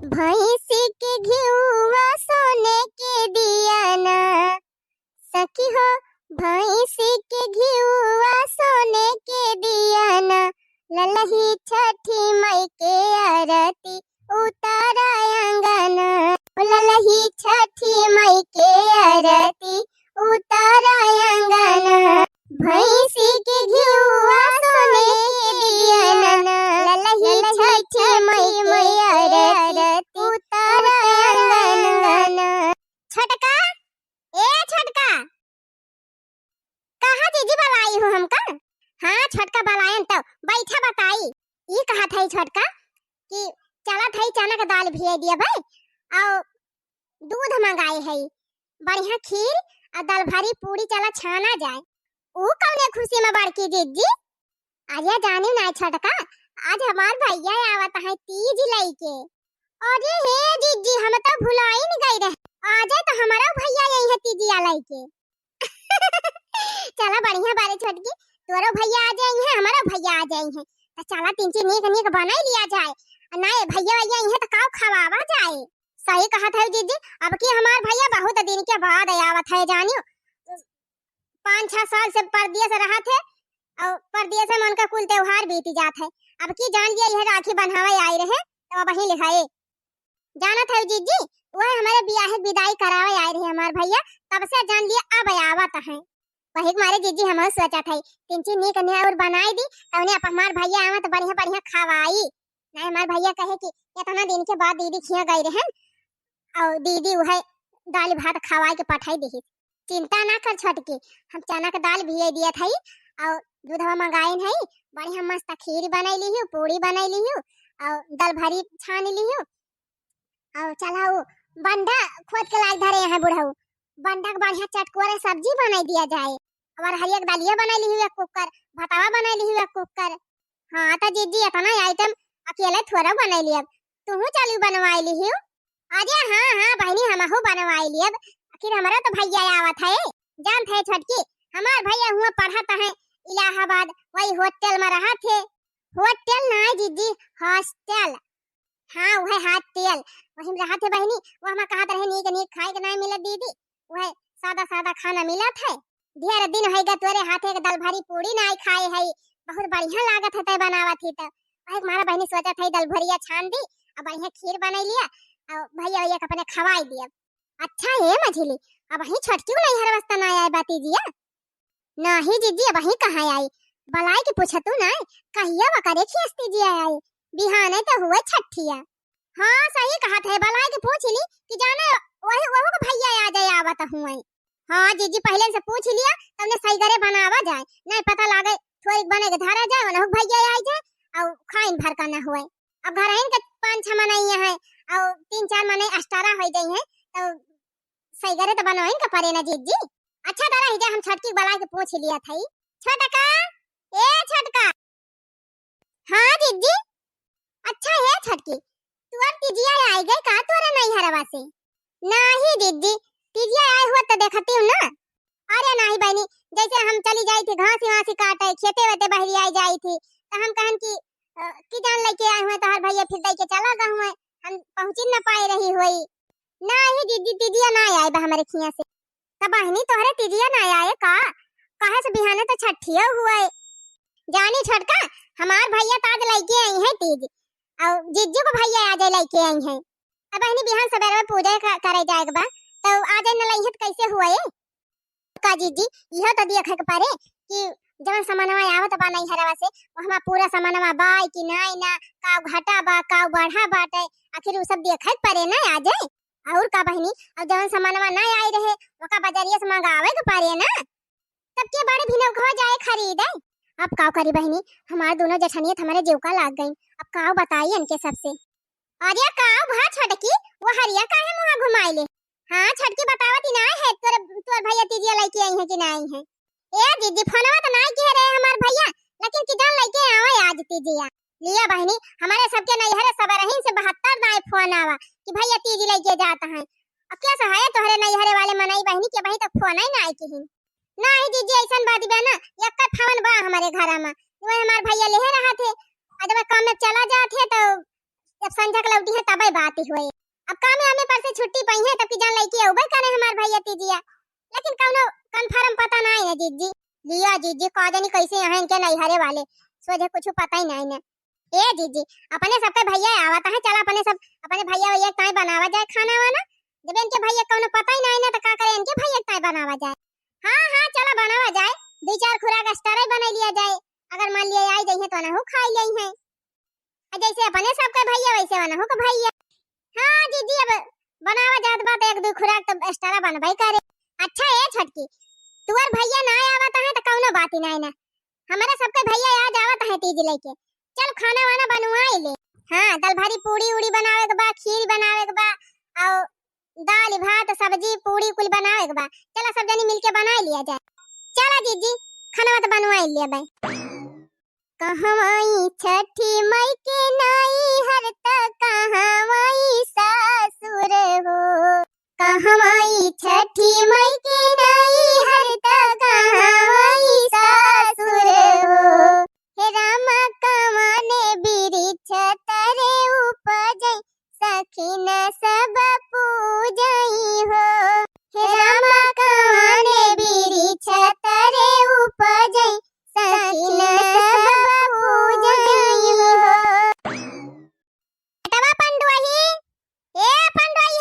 भैंस के घिउवा सोने के दियाना सखी हो। भैंस के घिउवा सोने के दियाना ललही छठी मई के आरती उतारा अंगना। ललही छठी मई के आरती उतारा अंगना। भैंस के घिउवा सोने के दियाना ललही छठी मई के आरती उतारा अंगना। छटका ए छटका कहाँ जीजी बुलाई हो हमका? हाँ छटका बुलायन तो बैठा बताई। ये कहा था छटका कि चला था चना का दाल भिगे दिया भाई और दूध मंगाए है बढ़िया खीर और दाल भारी पूरी चला छाना जाए। ऊ कौने खुशी में बड़की जीजी आज जानी ना छटका आज हमार भैया आवत है तीज लईके। अरे हे जीजी हम तो भुलाई नहीं गई रहे आज तो हमारा भैया यही है तीजिया लईके। चला बढ़िया बारे छोटकी तोरो भैया आ जाए हैं हमारा भैया आ जाए हैं तो चला तीन चीज नीक नीक बनाई लिया जाए ना भैया भैया यही तो काव खवावा जाए। सही कहा था जीजी अब की हमार भैया बहुत दिन के बाद आवत है जानियो 5-6 साल से परदेश रहा थे और परदेश में उनका कुल त्योहार बीती जात है। अब की जान लिया यह राखी बंधावे आई रहे तो वही लिखाए जाना था जीजी वह हमारे ब्याह विदाई करावे आए रहे हमार भैया तब से जान लिया अब आवत है। वही मारे जीजी हम सोचा था तीन चीज नीक नीक और बनाई दी तो उन्हें हमार भैया आवा तो बढ़िया बढ़िया खवाई ना। हमार भैया कहे कि इतना दिन के बाद दीदी खिया गई रहे और दीदी वह दाल भात खवाई के पठाई दी। चिंता ना कर छटकी हम चना का दाल भिगे दिया था और दूधवा मंगाए है बढ़िया मस्त खीर बनाई ली हूँ पूरी बनाई ली हूँ और दाल भारी छान ली हूँ और चला वो बंडा खोद के लाल धरे हैं बुढ़ऊ बंडा का बढ़िया चटकोरे सब्जी बनाई दिया जाए और हरियर दालिया बनाई ली हुई कुकर भतावा बनाई ली हुई कुकर। हाँ तो जीजी इतना आइटम अकेले थोड़ा बनाई लिया तुम चालू बनवाई ली हूँ आज। हाँ हाँ बहनी हम बनवाई ली आखिर हमारा तो भैया आवत है जान थे छटकी हमार भैया हुआ पढ़ाता है इलाहाबाद वही होटल में रहा थे। होटल ना जीजी हॉस्टल हाँ वह होटल वही में रहा थे बहनी वो हम कहत रहे नीक नीक खाए के नहीं मिला दीदी वह सादा सादा खाना मिला था। ढेर दिन होएगा तोरे हाथे के दाल भारी पूरी नहीं खाए है बहुत बढ़िया लागत है बनावा थी तो वही हमारा बहनी सोचा था दाल भरिया छान दी और बढ़िया खीर बनाई लिया और भैया भैया अपने खवाई दिया। अच्छा है मझली अब वही छटकी नहीं हर वास्ता ना आए बाती जिया नहीं जीजी अब वही कहाँ आई बलाई के पूछा तू ना कहिया बकरे खींचती जिया आई बिहाने तो हुए छठिया। हाँ सही कहा था बलाई के पूछ ली कि जाना वही वो को भैया आ जाए आवत हुए। हाँ जीजी पहले से पूछ लिया तुमने सही करे बनावा जाए नहीं पता लागे थोड़ी बने के धारा जाए ना भैया आ जाए और खाइन भर का ना हुए। अब घर के 5-6 मनाइया है और 3-4 मने अस्टारा हो गई है तो सही करे तो बनवाइन का परे ना जीजी। अच्छा दादा हिजा हम छटकी बला के पूछ लिया था छटका ए छटका। हाँ जीजी अच्छा है छटकी तू अब तीजिया आई गई का तोरे नहीं हरवा से? नहीं दीदी तीजिया आई हुआ तो देखती हूँ ना। अरे नहीं बहनी जैसे हम चली जाई थी घास वासी काटे खेते वेते बहरी आई जाई थी तो हम कहन की जान लेके आए हुए तो हर भैया फिर दई के चला गए हुए हम पहुंच न पाए रही हुई। नहीं दीदी तीजिया ना आए बा हमारे खिया से तब बहनी तोहरे तीजिया ना आए का कहा से बिहाने तो छठिया हुआ है जानी छटका हमार भैया ताज लेके आई है तीज और जीजू को भैया आज लेके आई है। अब बहनी बिहान सवेरे पूजा करे जाएगा बा तो आज न लइहत कैसे हुआ है का जीजी यह तो देखे के पारे कि जवन सामानवा आवत बा नहीं हरवा से वहां पूरा सामानवा बाय कि नहीं ना का घाटा बा का बढ़ा बाटे आखिर वो सब देखे के पारे ना आ जाए और का बहनी अब जवन सामानवा नहीं आई रहे ओका बाजारिया से मंगावे के पारे ना तब के बारे भी न घर जाए खरीदे। अब का करी बहनी हमारे दोनों जठनियत हमारे जीवका लाग गई अब का बताई इनके सबसे। अरे का भा छटकी वो हरिया काहे मुंह घुमाई ले? हाँ छटकी बतावती ना है तोर भैया तीजिया लेके आई है कि नहीं है? ए दीदी फोनवा तो नहीं कह रहे हमार भैया लेकिन किधर लेके आवे आज तीजिया लिया बहनी हमारे सबके नहीं हरे सबर रही से 72 दाए फोन आवा कि भैया तीज लेके जाता है। अब क्या सहाय तोहरे नहीं हरे वाले मनाई बहनी के वही तो फोन ही ना आई की नहीं जीजी ऐसा बात बा ना एक फोन बा हमारे घर में वो हमार भैया ले रहा थे आज मैं काम में चला जाते तो जब संझा के लौटी है तबे बात ही होए। अब काम में हमें पर से छुट्टी पई है तब की जान लइके औबे करे हमार भैया तीजिया, लेकिन कौनो कंफर्म पता नहीं है जीजी। लिया जीजी का जानी कैसे यहाँ इनके नहीं हरे वाले सोझे कुछ पता ही नहीं है। ए जीजी अपने सबके भैया आवत है, चल अपने सब अपने भैया भैया काहे बनावा जाए खाना वाना। जब इनके भैया कौनो पता ही नहीं है तो का करे इनके भैया काहे बनावा जाए। हां हां चलो बनावा जाए, दो चार खुराक एक्स्ट्रा बना लिया जाए, अगर मान लिया आई जाई है तो ना हो खाई जाई है। जैसे अपने सबके भैया वैसे वाला हो का भैया। हां जीजी अब बनावा जात बात एक दो खुराक तो एक्स्ट्रा बनबाई करे। अच्छा ए छटकी तुअर भैया ना आवत है तो कौनो बात ही नहीं ना, हमारा सबके भैया आ जावत है तीज लेके, चल खाना वाना बनवाई ले। हां दाल भारी पूड़ी उड़ी बनावे के बा, खीर बनावे के बा और दाल भात सब्जी पूड़ी कुल बनावे के बा, चला सब जनी मिलके बना लिया जाए। चला जीजी खाना तो बनवाई लिया बे। कहवाई छठी मई के नाई हर त कहवाई सासुर हो, कहवाई छठी मई के नाई हर त कहवाई सासुर हो। हे रामा कमाने बिरिछ तरे उपजै सखिन सब पूजई हो। हे रामा कमाने बिरिछ तरे उपजै सखिन सब पूजई हो। तवा पंडुआही ए पंडुआही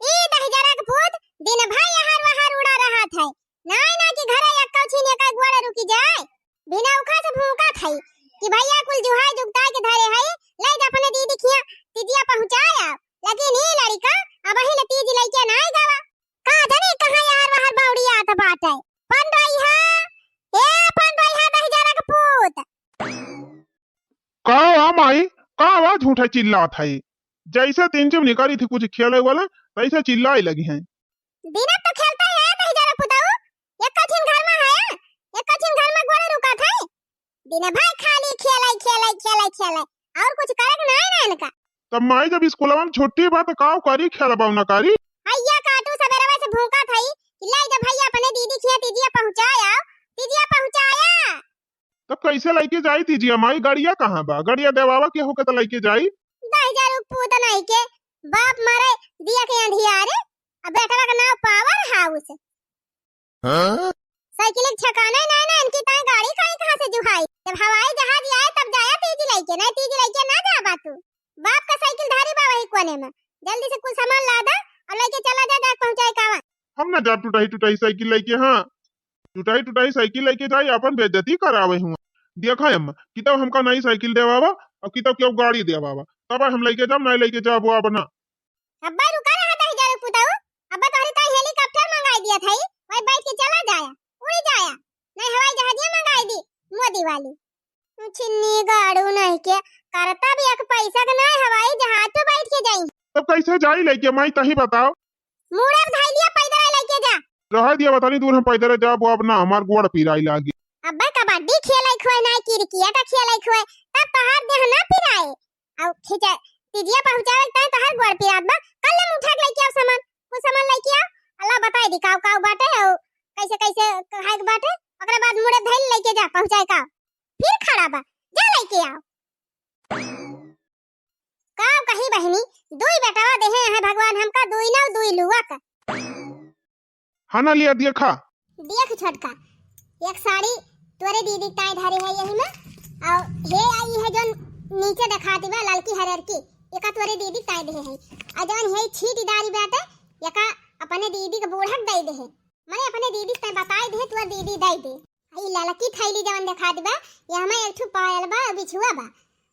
ई दहजरा के भूत दिन भर यहां वहां उड़ा रहा था, नाय ना कि घरे एक कौछी ने का गोड़ रुकी जाए, बिना उखा से भूखा खाई कि भैया कुल जुहाई जुगता के धरे है ले जा अपने दीदी खिया तीजिया पहुंचाया, लेकिन ई लड़का अब ही तीज लेके ना गावा का जाने कहां यार बाहर बावड़ी आत बाटे। पंडोई है ए पंडोई है दहजरा के पूत का माई का आवाज झूठा चिल्लात है, जैसे तीन जब निकाली थी कुछ खेले वाला वैसे चिल्लाए लगी हैं। बिना तो खेलता है दहजरा पुताऊ, एक कठिन घर में है, एक कठिन घर में गोड़े रुका था, दिन भर खाली खेलाई खेलाई खेलाई खेलाई और कुछ करे ना है इनका। तब माई जब स्कूल में छुट्टी बात काव करी खेलबाव ना करी। भैया काटू सवेरे से भूखा था ले जब भैया अपने दीदी खिया तीजिया पहुंचाया। तब कैसे लेके जाई तीजिया माई, गड़िया कहाँ बा, गड़िया देवावा के होके तो लेके जाई। 10,000 पूत नहीं के बाप मारे दिया के अंधियारे, अब बेटा का नाम पावर हाउस। हां साइकिल ठिकाना नहीं ना इनकी ताई गाड़ी कहां से जुहाई, जब हवाई जहाज आए तब जाया तीज लेके, नहीं तीज लेके ना जा बातू। बाप का साइकिल धारी बा वही कोने में, जल्दी से कुछ सामान ला दा और लेके चला जा पहुंचाए कावा। हम ना जा टूटाई साइकिल लेके, हां टूटाई साइकिल लेके जाई अपन बेइज्जती करावे हुआ। देखा हम कितब हमका नई साइकिल देवावा और कितब क्यों गाड़ी देवावा, तब हम लेके जाब नहीं लेके जाब वो अपना। अब्बा रुका रहा था जरूर पुताऊ, अब्बा तोहरी ताई हेलीकॉप्टर मंगाई दिया था, वही बैठ के चला जाया उड़ी जाया, नहीं हवाई जहाज मंगाई दी मोदी वाली। छिन्नी गाड़ू नहीं के करता भी एक पैसा का नहीं हवाई जहाज पे बैठ के जाई। तब कैसे जाई लेके माई तही बताओ। मुड़े धाई लिया पैदल लेके जा, रह दिया बतानी दूर हम पैदल जाब वो अपना, हमार गोड़ पीराई लागी। अब्बा कबड्डी खेलाई खोए ना क्रिकेट का खेलाई खोए तब तोहार देह ना पिराए और खिचा तीजिया पहुंचावे तय तोहार गोड़ पिरात बा। कल हम उठा के लेके आओ सामान, कुछ सामान लेके आओ, अल्लाह बताई दी काव काव बाटे और कैसे कैसे खाए के बाटे, ओकरे बाद मुड़े धइल लेके जा पहुंचाए का, फिर खड़ा बा जा लेके आओ। काव कही बहनी दुई बेटावा देहे है भगवान हमका, दुई ना दुई लुआ का। खाना लिया दिया खा देख छोटका एक साड़ी तोरे दीदी ताई धारी है यही में, और हे आई है जो नीचे दिखाती बा लड़की हरर की, एका तोरे दीदी ताई दे है, और जवन हे छीटी दारी बाटे एका अपने दीदी के बूढ़क दई दे है, माने अपने दीदी ताई बताई दे तोर दीदी दई दे। ई लड़की थैली जवन दिखाती बा ये हमें एक ठो पायल बा बिछुआ बा,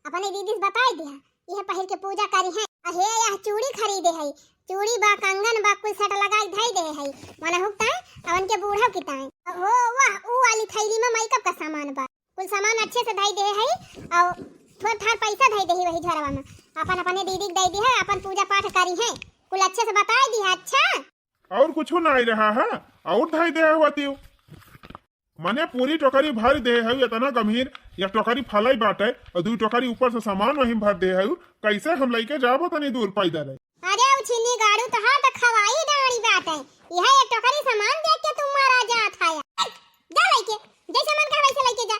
अपने दीदी से बताई दे यह पहिर के पूजा करी है। हे यह चूड़ी खरीदे है, चूड़ी बा कंगन बा कुल सेट लगाई धई दे है, माने हुकता है अवन के बूढ़ा किताए हो वाह ऊ वाली थैली में मेकअप का सामान बा, कुल सामान अच्छे से धई दे है और थोड़ा थार पैसा धई दे वही झरवा में, अपन अपने दीदी के दई दी है, अपन पूजा पाठ करी है, कुल अच्छे से बताई दी है। अच्छा और कुछ ना आई रहा है और धई दे होती माने पूरी टोकरी भर दे है, इतना गंभीर या टोकरी फलाई बाटे और दू टोकरी ऊपर से सामान वहीं भर दे है, कैसे हम लेके जाबो तनी दूर पैदल है। अरे उछिनी गाड़ू तो हां तक खवाई डाड़ी बात है, यह एक टोकरी सामान देख के तुम मारा जात है, जा लेके जैसे मन का वैसे लेके जा।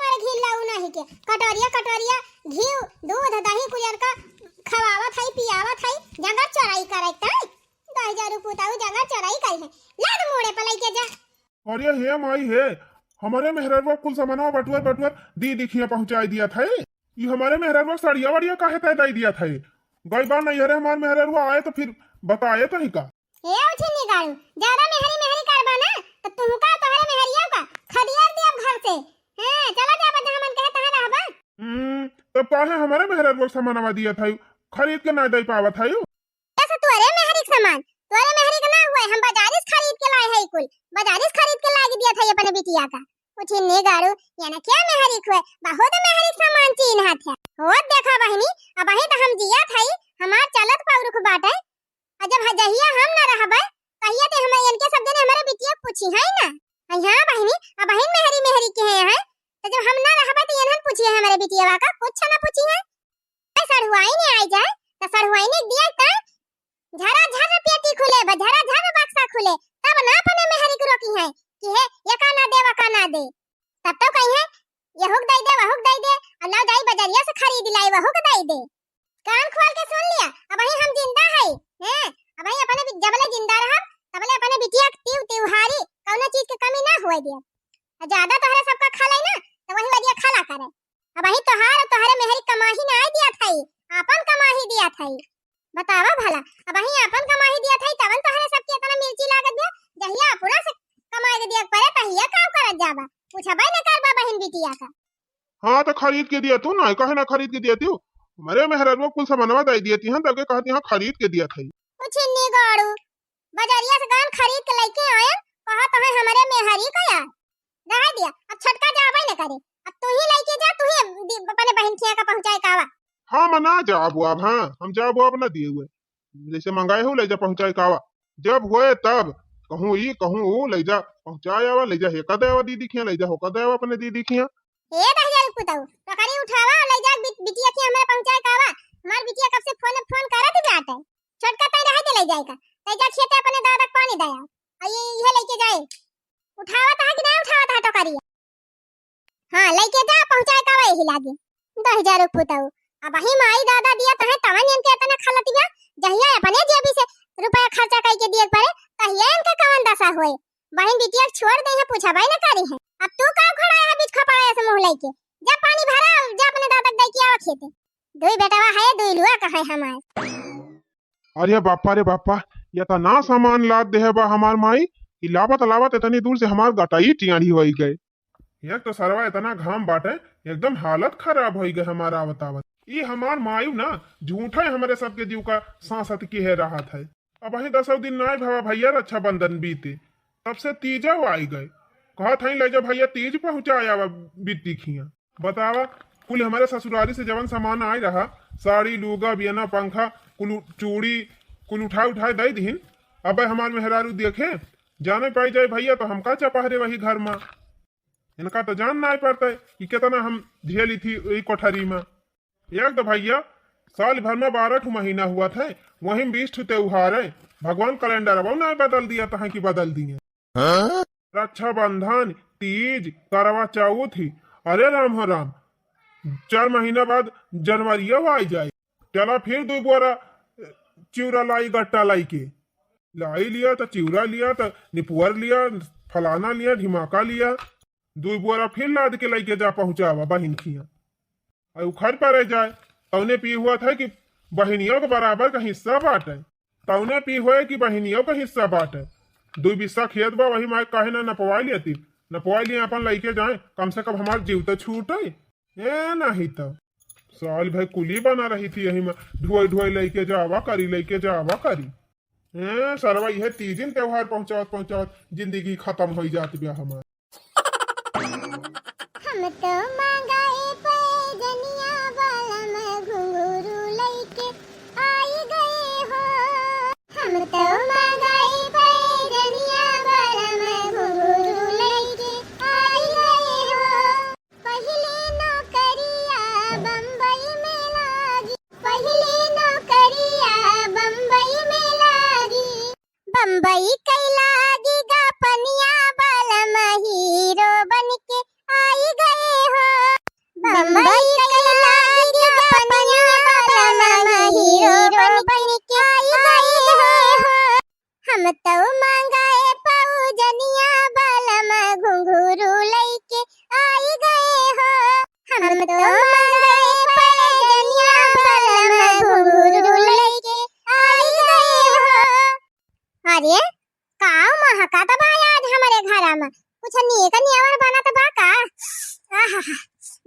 मार घी लाऊ नहीं के कटोरिया कटोरिया घी दूध दही कुलियर का खवावत है पियावत है जंगल चोराई करत है 2000 रुपया जंगल चोराई करी है लाद मोड़े पर लेके जा। अरे हे माई है हमारे मेहरवा कुल सामानवा बटुअर बटुअर दी दिखिया पहुंचाई दिया था ये हमारे मेहरवा सड़िया वड़िया काहे तय दई दिया था गई बार नहीं अरे हमारे मेहरवा आए तो फिर बताए तो ही का ए उछनी गाड़ू ज्यादा मेहरी मेहरी करबा ना तो तुमका तोहरे मेहरिया का खदियार दे अब घर से हां चला जा बजा मन कहे तहां रहबा। तो काहे हमारे मेहरवा सामानवा दिया था खरीद के ना दे पावा था ऐसा तोरे मेहरी सामान तोरे मेहरी का ना हुआ हम बाजारिस खरीद के लाए है कुल बाजारिस खरीद के लाके दिया था अपने बिटिया का उछनी गाड़ू याना क्या मेहरी हुए बहुत मेहरी सामान चीन हाथ है हो देखा बहनी अब ही तो हम जिया था हमार चलत पाउरुख बाटे जब हजहिया हम ना रहबे कहिया ते हम इनके सब ने हमारे बिटिया पूछी है ना हां बहनी अब बहन मेहरी मेहरी के है तो जब हम ना रहबे तो इन्हन पूछी है हमारे बिटिया का कुछ ना पूछी है सड़हुआई ने आई जाए तो सड़हुआई ने दिया था झरा झरा पेटी खुले झरा झरा बक्सा खुले तब ना अपने मेहरी को रोकी है कि है ये का ना दे वा का ना दे तब तो कही है ये हुक दई दे वहुक दई दे अल्लाह जाई बजरिया से खरीद लाई वहुक दई दे कान खोल के सुन लिया अब ही हम जिंदा है हैं अब ही अपने जबले जिंदा रह तबले अपने बिटिया त्योहारी कौनो चीज के कमी ना होए दे ज्यादा तोहरे सबका खा लाई ना तो वही वदिया खाला करे अब ही तोहरे मेहरी कमाही ना आई दिया थाई अपन कमाही दिया थाई बतावा भला अब ही अपन कमाही दिया थाई तवन तोहरे सबके इतना मिर्ची लागत दे जहिया पूरा से कमाई के दिया परे तहिया काम करत जाबा पूछबे न करबा बहन बिटिया का। हाँ तो खरीद के दिया तू ना कहे ना खरीद के दिया तू हमारे मेहरवा कुल सामानवा दई दिया थी तब के कहती हां खरीद के दिया था उछनी गाड़ू बाजारिया से गान खरीद के लेके आए कहा तो है हमारे मेहरी का यार रह दिया अब छटका जाबे न करे अब तू ही लेके जा तू ही अपने बहन खिया का पहुंचाए कावा। हाँ मना जाबो अब हाँ हम जाबो अब ना दिए हुए जैसे मंगाए हो ले जा पहुंचाए कावा जब होए तब कहूं ई कहूं ओ ले जा पहुंचाए आवा ले जा हे कदे आवा दीदी खिया ले जा हो कदे आवा अपने दीदी खिया ए 1000 पुताऊ टोकरी उठावा और ले जा बिटिया के हमारे पहुंचाए कावा हमार बिटिया कब से फोन करत जात है छोटका तई रह के ले जाएगा तई जा खेते अपने दादा को पानी दया और ये लेके जाए उठावा था कि नहीं उठावा था टोकरी हां लेके जा पहुंचाए कावा यही लागे 2000 पुताऊ अब ही माई दादा दिया त है तवन इनके इतना खलतिया जहिया अपने जेबी से रुपया खर्चा कई के दिए पड़े तहिया इनका कवन दशा होए बहन बिटिया छोड़ दे है पूछबे न करी है अब तू का खड़ा है बीच खपाया से मुंह लेके जा पानी भरा जा अपने दादा दई के आवा खेते दुई बेटावा है दुई लुआ का है हमार। अरे बापा ये तो ना सामान लाद दे है बा हमार माई कि लावत लावत इतनी दूर से हमार गटाई टियाड़ी होई गए एक तो सरवा इतना घाम बाटे एकदम हालत खराब होई गए हमारा आवतावत ये हमार मायू ना झूठा हमारे सबके जीव का सांसत की है रहा था अब वही 10 दिन ना भवा भैया रक्षाबंधन बीते तब से तीजा आई गए कहा था ले जा भैया तीज पहुंचाया बिट्टी खिया बतावा कुल हमारे ससुराली से जवन सामान आई रहा साड़ी लूगा बियना पंखा कुल चूड़ी कुल उठाए दई दीन अब हमार मेहरारू देखे जाने पाई जाए भैया तो हम का चपहरे वही घर में इनका तो जान ना पड़ता कि कितना हम झेली थी वही कोठरी में एक तो भैया साल भर में 12 महीना हुआ था वही 20 त्योहार है भगवान कैलेंडर अब ना बदल दिया था कि बदल दिए रक्षाबंधन तीज करवा चौथ ही अरे राम हो राम 4 महीना बाद जनवरी आ जाए चला फिर 2 बोरा चिवरा लाई गट्टा लाई के लाई लिया तो चिवरा लिया तो निपुअर लिया फलाना लिया ढिमाका लिया 2 बोरा फिर लाद के लेके जा पहुंचावा बहन खिया और उखड़ पर जाए तौने पी हुआ था कि बहनियों के बराबर का हिस्सा बांटे तौने पी हुआ कि बहनियों का हिस्सा बांटे 2 बिस्सा खेत बा वही माँ कहे ना नपवा लिया नपवा लिया अपन लेके जाए कम से कम हमारे जीव तो छूटे नहीं तो साल भाई कुली बना रही थी यही में ढोई लेके जावा करी सरवा यह तीजिन त्योहार पहुंचावत जिंदगी खत्म हो जाती ब्याह हमारे। हम तो मंगाए पैजनिया बालम घुंघरू लेके आई गए हो हम तो मंगाए पैजनिया बालम घुंघरू लेके आई गए हो पहले नौकरिया बम्बई में लागी बम्बई कैलागी गा पनिया बालम हीरो बनके आई गए हो हम तो मंगाए पौजनिया बलम घुंघरू लइके आई गए हो। हम तो मंगाए पौजनिया बलम घुंघरू लइके आई गए हो। अरे काऊ महका तो बा आज हमारे घर में कुछ नीक नियवर बना तो बा का। आहा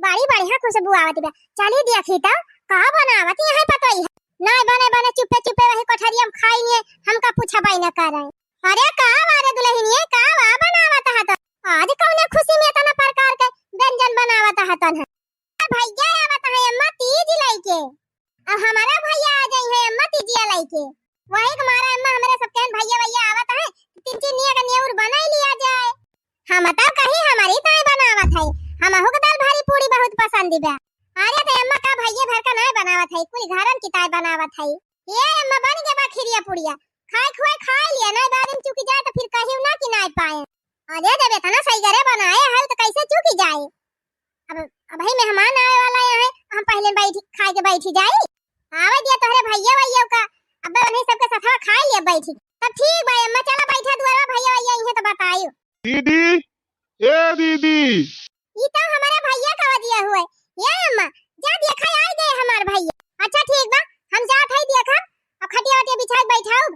बड़ी बढ़िया खुशबू आवत बा। चली देखी तो का बनावत यहाँ पता ही नहीं बने बने चुपे चुपे वही कोठरिया में खाइए हमका पूछा बाई न करे। अरे का वारे दुल्हनिए का वा बनावत है तो आज कौने खुशी में तना प्रकार के व्यंजन बनावत है तन भैया आवत है अम्मा तीज लइके। अब हमारा भैया आ जाई है अम्मा तीजिया लइके वही के मारा अम्मा हमरे सब कहन भैया भैया आवत है तीन तीन निया का नेउर बनाई लिया जाए। हम तो कहीं हमारी ताई बनावत है हमहु के दाल भारी पूरी बहुत पसंद बा। अरे तो अम्मा का भैया भर का नहीं बनावत है कुल घरन की ताई बनावत है। ये अम्मा बन गया बा खिरिया पुड़िया खाए खुए खा लिया नहीं बाद में चुकी जाए तो फिर कहीं ना कि नहीं पाए। अरे जब इतना सही करे बनाए है तो कैसे चुकी जाए। अब भाई मेहमान आए वाला है हम पहले बैठ खाए के बैठी जाई आवे दिया तोहरे भैया भैया का अब उन्हें सबके साथ खा लिया बैठी तब ठीक भाई अम्मा चला बैठा दुआरा भैया भैया इन्हें तो बताइयो। दीदी ए दीदी ये तो हमारा भैया का दिया हुआ है। ये अम्मा जा देखा आ गए हमार भैया। अच्छा ठीक बा हम जात है देखा अब खटिया वटिया बिछा के बैठाओ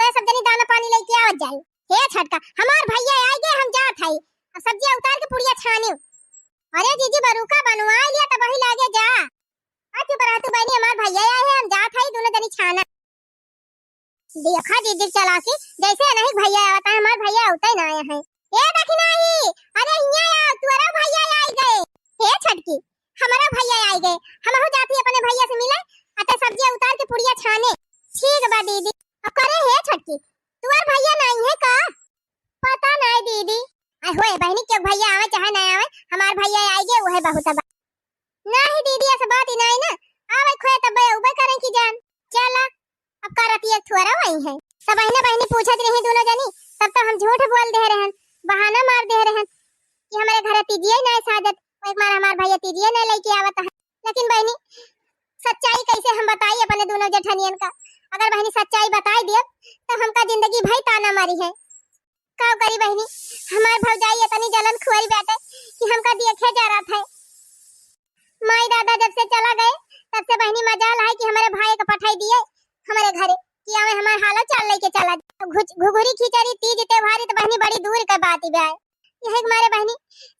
तो सब जनी दाना पानी लेके आवत जाई। हे छटका हमार भैया आ गए हम जात है अब सब्जी उतार के पुड़िया छाने। अरे जीजी बरूका बनवा लिया तो वही लागे जा आ चुप रह तू बहनी हमार भैया आए हैं हम जात है दोनों जनी छाना देखा दीदी चला के जैसे नहीं भैया आवता है हमार भैया होता ही ना आया है। ए देखी नहीं अरे यहाँ आ तोरा भैया आ गए। हे छटकी हमारा भैया आ गए हम हो जाती अपने भैया से मिले अते सब्जी उतार के पुड़िया छाने। ठीक बा दीदी अब करे हे छटकी तुअर भैया नहीं है का पता नहीं दीदी आ होए बहनी के भैया आवे चाहे ना आवे हमार भैया आ गए वो है बहुत बा। नहीं दीदी ऐसा बात ही नहीं ना आवे खोए तब उबे करें की जान चला अब करती एक थोड़ा वही है सब बहने बहनी पूछत रही दोनों जनी तब तो हम झूठ बोल दे रहे हैं बहाना मार दे रहे हैं कि हमारे घर तीजिए ना सादत एक बार हमार भैया तीजिए ना लेके आवत है। लेकिन बहनी सच्चाई कैसे हम बताई अपने दोनों जेठनियन का अगर बहनी सच्चाई बताई दे तो हमका जिंदगी भई ताना मारी है का करी बहनी हमार भौजाई इतनी जलन खुआरी बैठे कि हमका देखे जा रहा था। माई दादा जब से चला गए तब से बहनी मजाल है कि हमारे भाई को पठाई दिए हमारे घरे कि हमें हमारे हालत चाल लेके चला घुघुरी खिचड़ी तीज त्योहारी तो बहनी बड़ी दूर का बात ही है। यही मारे बहनी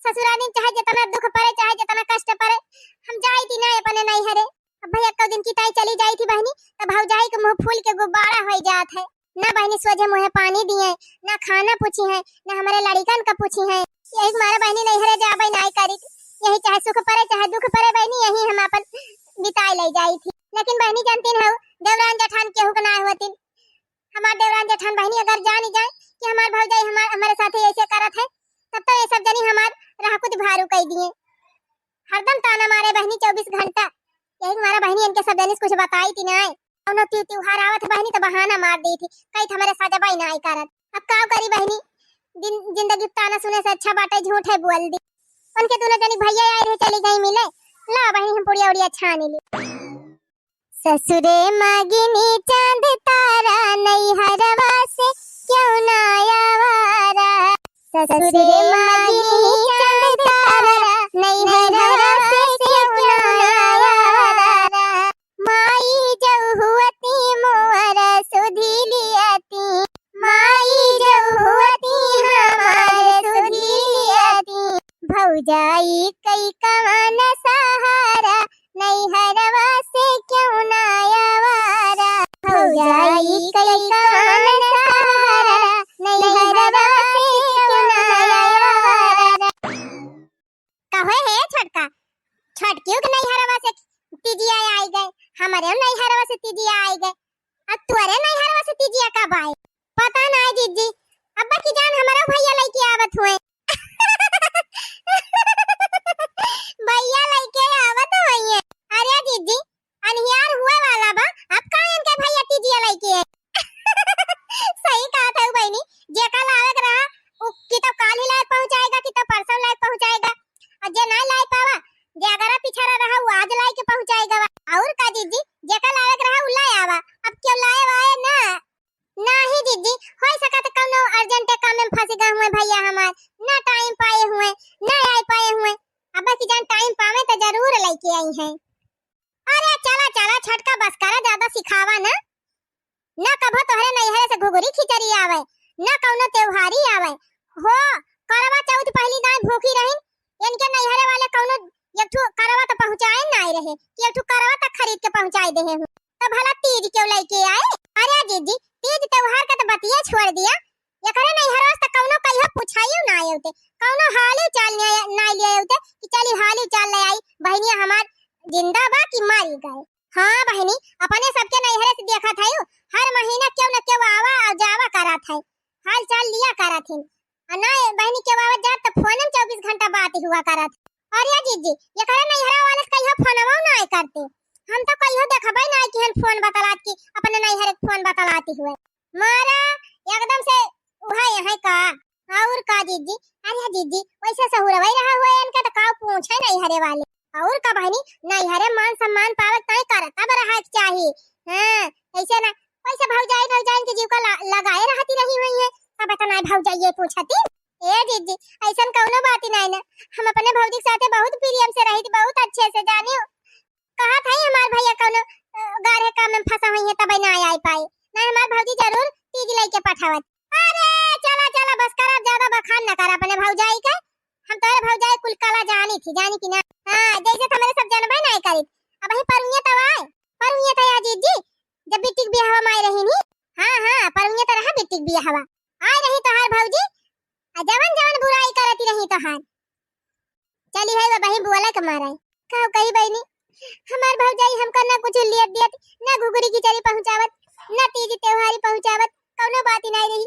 ससुराली चाहे जितना दुख पड़े चाहे जितना कष्ट पड़े हम जाई थी ना अपने नहीं हरे। अब भैया एक दिन की ताई चली जाई थी बहनी तब भौजाई के मुंह फूल के गुब्बारा हो जात है ना बहनी सोझे मुँह पानी दिए ना खाना पूछी है ना हमारे लड़कन का पूछी है। यही मारे बहनी नहीं हरे जाबे नहीं करी यही चाहे सुख पड़े चाहे दुख पड़े बहनी यही हम अपन बिताई ले जाई थी। लेकिन बहनी जानती हो देवरान जेठान केहू के ना होती हमार देवरान जेठान बहनी अगर जान जाए कि हमार भौजाई हमारे साथ ऐसे करत है तब तो ये सब जनी हमार राह कुछ भारू कह दिए हरदम ताना मारे बहनी 24 घंटा। यही हमारा बहनी इनके सब जनी कुछ बताई थी ना उन्होंने त्योहार आवत बहनी तो बहाना मार दी थी कई हमारे साथ जबाई ना करत। अब का करी बहनी जिंदगी ताना सुने से अच्छा बाटे झूठ है बोल दी उनके दोनों जनी भैया आए रहे चली गई मिले ला बहनी हम पुड़िया उड़िया छाने ली। ससुरे मागिनी चांद तारा नैहरवा से क्यों ना आवारा ससुरे मागिनी चांद तारा नैहरवा से क्यों ना आवारा माई जहुवती मोर सुधी लियाती माई जहुवती हमार सुधी लियाती भौजाई कई कवन सहारा नैहरवा से क्यों ना आवारा भौजाई कई कवन सहारा नैहरवा से क्यों ना आवारा। कहे है छटका छटकियों के नैहरवा से तीजिया आई गए हमारे नैहरवा से तीजिया आई गए अब तुअरे नैहरवा से तीजिया कब आए पता नहीं जीजी अब्बा की जान हमारा भैया लेके आवत हुए भैया लेके आवत हुए। अरे दीदी अनहियार हुए वाला बा अब का इनके भैया तीजिया लेके सही कहा था बहनी जे कल आवे रहा उ की तो काल ही लायक पहुंचाएगा कि तो परसों लायक पहुंचाएगा और जे ना लाई पावा जे अगर पिछड़ा रहा वो आज लाई के पहुंचाएगा और का दीदी जे कल आवे रहा उ लाई आवा अब क्यों लाए वाए ना नहीं जीजी हो सका तो कौनो अर्जेंट काम में फंस गए हुए भैया हमार ना टाइम पाए हुए ना आ पाए हुए अब की जान टाइम पावे तो जरूर लेके आई है। अरे चला चला छटका बस करा ज्यादा सिखावा ना कभो तोहरे नैहरे से घुघरी खिचड़ी आवे ना कौनो त्योहारी आवे हो करवा चौथ पहली दाई भूखी रही इनके नैहरे वाले कौनो एक ठो करवा तो पहुंचाए ना आई रहे कि एक ठो करवा तक खरीद के पहुंचाई दे हूं तो भला तीज क्यों लेके आए। अरे जीजी तीज त्योहार का तो बतिया छोड़ दिया एकरे नैहरे से कौनो कहियो पूछाइयो ना आयोते कौनो हाली चाल ना ले आयोते कि चली हाली चाल ले आई बहनिया हमार जिंदा बा कि मारी गए। हां बहनी अपने सबके नैहरे से देखा था हर महीना क्यों न क्यों आवा और जावा करा था हाल चाल लिया करा थी ना बहनी के बाबा जा तो फोन में 24 घंटा बात हुआ करा था। अरे जीजी ये करे नैहरा वाले कहियो फोनवा ना आए करते हम तो कहियो देखबे ना कि हम फोन बतलात की अपने नैहरे फोन बतलाती हुए मारा एकदम से उहा यहां का और का जीजी। अरे जीजी वैसे सहुरवई रहा हुए इनका तो का पूछे नैहरे वाले और का बहनी नैहरे मान सम्मान पावे तय करता बरहा चाहिए। हां ऐसे ना वैसे भौजाई के जीव का लगाए रहती रही हुई है तब तो ना भौजाई ये पूछती ए जीजी ऐसन कौनो बात नहीं ना हम अपने भौजी के साथे बहुत प्रेम से रही बहुत अच्छे से जानी कहा था हमार भैया कौनो गारे काम में फंसा हुई है तब ना आई पाए ना हमार भौजी जरूर तीज लेके पठावत। अरे चला चला बस कर ज्यादा बखान ना कर अपने भौजाई का हम तोरे भौजाई कुल कला जानी कि ना। हां जैसे तुम्हारे सब जानबे नहीं करी अब ही परुनिया तो जीजी जब बिटिक बियाहवा में आई रही नी। हां परुनिया तो रहा बिटिक बियाहवा आई रही तो हार भौजी जवन बुराई करती रही तो हार चली है बही बोला के मारे कहू कही बहनी हमार भौजाई हमका ना कुछ लियत दियत ना घुघरी खिचड़ी पहुंचावत ना तीज त्योहारी पहुंचावत कौनो बात नहीं रही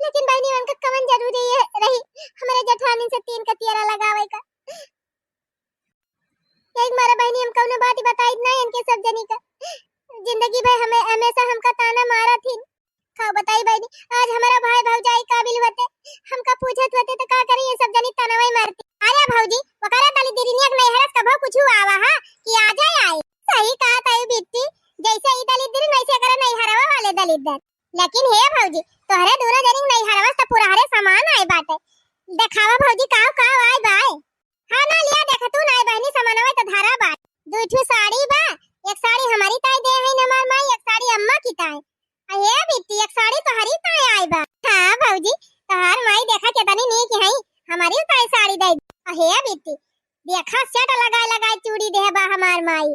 लेकिन बहनी उनका कवन जरूरी रही हमारे जेठानी से 3 का तियारा लगावे का एक मारा बहनी हम कौनो बात बताई नहीं इनके सब जनी का जिंदगी भर हमें हमेशा हमका ताना मारा थी का बताई बहनी आज हमारा भाई भौजाई काबिल होते हमका पूछत होते तो का करी ये सब जनी तनवई मारती। अरे भौजी वकरा तली दिरिनिया के नैहरस कभो कुछ आवा हां कि आ जाए आए सही कहा ताई बिट्टी जैसे ई दलित दिल वैसे करे नैहरवा वाले दलित दर लेकिन हे भौजी तोहरे दोनों जनी नैहरवा से पूरा हरे सामान आई बाटे देखावा भौजी का आई बाय। हां ना लिया देख तू ना बहनी सामानवा तो धारा बा दो ठो साड़ी बा एक साड़ी हमारी ताई दे है हमार माई एक साड़ी अम्मा की ताई अहे बिट्टी एक साड़ी तोहरी ताई आई बा। हां भौजी तोहार माई देखा केतनी नी की हई हमारी ताई साड़ी दे अहे बिट्टी देखा सेट लगाए चूड़ी दे बा हमार माई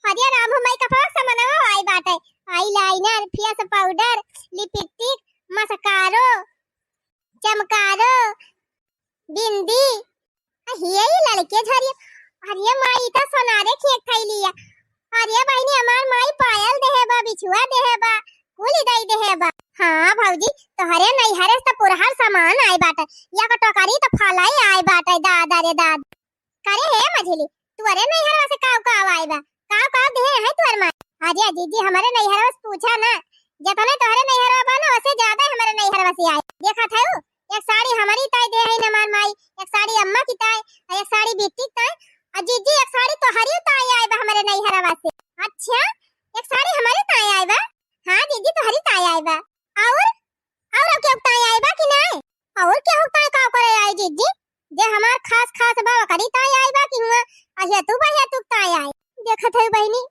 हरिया राम माई कपड़ा सामानवा आई बाटे आईलाइनर फेस पाउडर लिपस्टिक मस्कारो चमकारो बिंदी ये लड़के झरी अरे माई तो सोनारे खेत खाई लिया अरे बहनी हमार माई पायल देहे बा बिछुआ देहे बा कुली दई देहे बा। हां भौजी तोहरे नैहरे से पुरहर सामान आई बाटे या का टोकरी तो फलाई आई बाटे दादा रे दाद करे हे मझली तोरे नैहरे से का आई बा का दे है तोर माई। अरे जीजी हमारे नैहरे से पूछा ना जतने तोहरे नैहरे बा ना उससे ज्यादा हमारे नैहरे से आई देखा था एक साड़ी हमारी ताई दे है नमान माई एक साड़ी अम्मा की ताई और एक साड़ी बिट्टी की ताई और जीजी एक साड़ी तो हरी ताई आई बा हमारे नैहरा से। अच्छा एक साड़ी हमारी ताई आई बा। हां जीजी तो हरी ताई आई बा और क्या ताई आई बा कि नहीं और क्या ताई का करे आई जीजी जे हमार खास बा करी ताई आई बा कि हुआ अच्छा तू ताई आई देखत है बहनी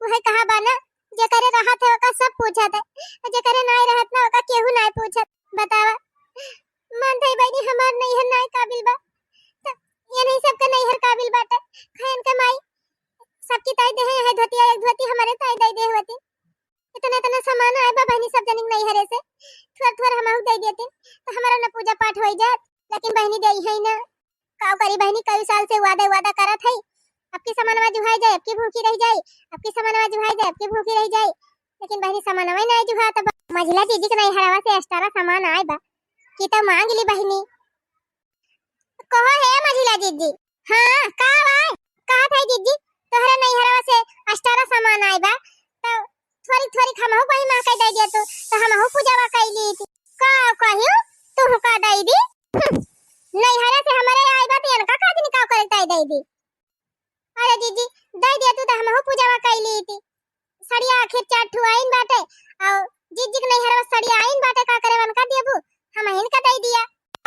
वह कहा बा ना जे करे रहा थे ओका सब पूछत है जे करे नहीं रहत ना ओका केहू नहीं पूछत बतावा मान थई बहनी हमार नैहर नहीं काबिल बा तो ये नहीं सबका नैहर काबिल बाटे खैन के माई सबकी ताई दे है धोतिया एक धोती हमारे ताई दे होती इतना सामान आए बा बहनी सब जनी नैहरे से थोड़ा हमहु दे देते तो हमारा न पूजा पाठ होई जात लेकिन बहनी देई है ना का करी बहनी कई साल से वादा करत है आपकी सामानवा जुहाई जाए आपकी भूखी रह जाए आपकी सामानवा जुहाई जाए आपकी भूखी रह जाए लेकिन बहनी सामानवा नहीं जुहा तब मझला दीदी के नैहरवा से एक्स्ट्रा सामान आए बा की तो मांग ली बहनी कहो है मझला दीदी। हां का आए कहा था दीदी तोहरा नैहरवा से एक्स्ट्रा सामान आए बा तो थोड़ी हमहु कहीं मां कह दे दिया तो हमहु पूजावा कैली थी का कहियो तू का दई दी नैहरा से हमारे आए बा तो इनका का दिन का करे दई दी। अरे दीदी दई दिया तू तो हमहु पूजावा कैली थी सड़िया आखिर 4 ठुआइन बाटे और जीजी के नहीं हरवा सड़ी आइन बाटे का करे वन का देबू हम हिन का दे दिया।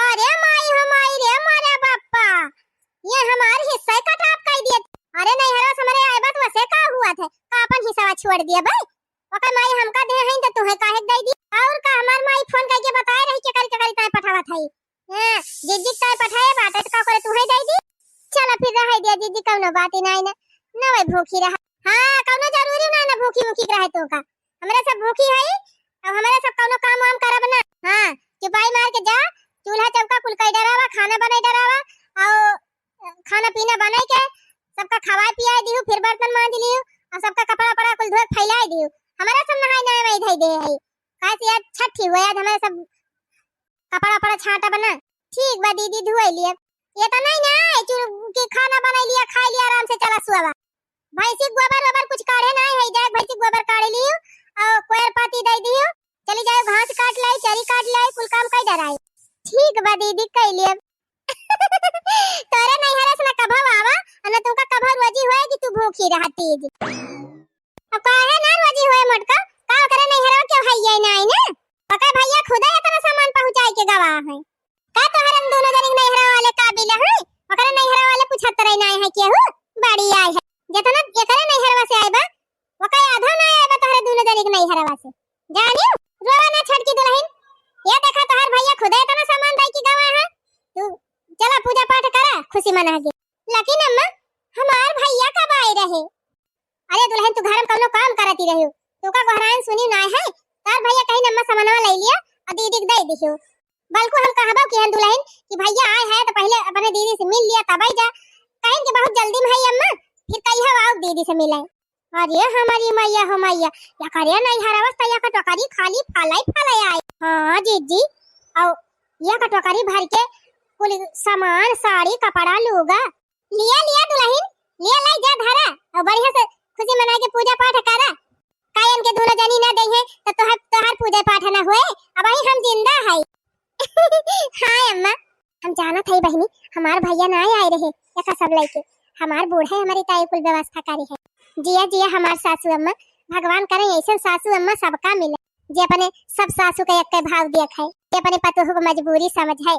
अरे माई हो माई रे मारे बाप्पा ये हमार हिस्सा का टाप कर दिया। अरे नहीं हरवा हमारे आए बात वैसे का हुआ थे का अपन हिस्सा छोड़ दिया भाई ओकर माई हमका दे हई त तुहे काहे दे दी और का हमार माई फोन करके बताए रही के करी ताए पठावत हई हां जीजी ताए पठाए बाटे का करे तुहे दे दी। चल फिर रह दिया जीजी कौनो बात ही नहीं ना भाई भूखी रहा। हां कौनो जरूरी ना भूखी मुखी रहे तो का हमरा सब भूखी हई अब हमरा सब कौनो काम वाम करब ना। हां चुपाई मार के जा चूल्हा चौका कुल कई डरावा खाना बनाई डरावा और खाना पीना बनाई के सबका खवाए पियाए दिहु फिर बर्तन मांज लिहु और सबका कपड़ा पड़ा कुल धोए फैलाए दिहु। हमारा सब नहाए नहाए में धई दे है काहे यार छठी हुआ आज हमारा सब कपड़ा पड़ा छांटा बना ठीक बा दीदी धोई लिए ये तो नहीं ना के खाना बनाई लिया खा लिया आराम से चला सुआवा। भैंसी गोबर वबर कुछ काढ़े नहीं है जाए भैंसी गोबर काढ़े लियो और कोयर पाती दे दियो चली जाए घास काट लाई चरी काट लाई कुल काम कई डराई ठीक बा दीदी कई लिए तोरे नहीं हरस ना कभा आवा अन तू का कभा रोजी होए कि तू भूखी रहती है अब काहे ना रोजी होए मोटका का करे नहीं हरवा के भैया नहीं ना पका भैया खुदा इतना सामान पहुंचाए के गवाह है का तो हरम दोनों जने नहीं हरवा वाले काबिल है ओकरे नहीं हरवा वाले 75 नहीं है केहू बड़ी आए है जतना एकरे नहीं हरवा से आए बा ओका आधा ना आए बा तोहरे दोनों जने नहीं हरवा से जानियो रोवा ना छटकी दुल्हन ये देखा तोहर भैया खुदा इतना सामान दई की गवाह है तू चला पूजा पाठ करा खुशी मना के। लेकिन अम्मा हमार भैया कब आए रहे अरे दुल्हन तू घर में कोनो काम करती रहियो तू का घरान सुनी ना है तार भैया कहीं नम्मा सामानवा ले लिया और दीदी के दे दियो बल्कि हम कहबो कि हम दुल्हन कि भैया आए है तो पहले अपने दीदी से मिल लिया तब ही जा कहीं के बहुत जल्दी में है अम्मा फिर कहियो आओ दीदी से मिले। अरे हमारी मैया हो मैया या करे नहीं हरावस या का टोकरी खाली फालाई आए। हां जीजी और या का टोकरी भर के कुल सामान साड़ी कपड़ा लूगा लिया दुल्हन लिया लाई जा धरा और बढ़िया से खुशी मना के पूजा पाठ करा कायन के दोनों जनी ना दे है तो तोहर पूजा पाठ ना होए अब ही हम जिंदा है। हां अम्मा हम जाना थई बहनी हमार भैया ना आए रहे या सब लइके हमार बूढ़े हमारी ताई कुल व्यवस्था करी है जिया हमार सासू अम्मा भगवान करे ऐसे सासू अम्मा सबका मिले जे अपने सब सासू के एक भाव देख है जे अपने पतोह को मजबूरी समझ है।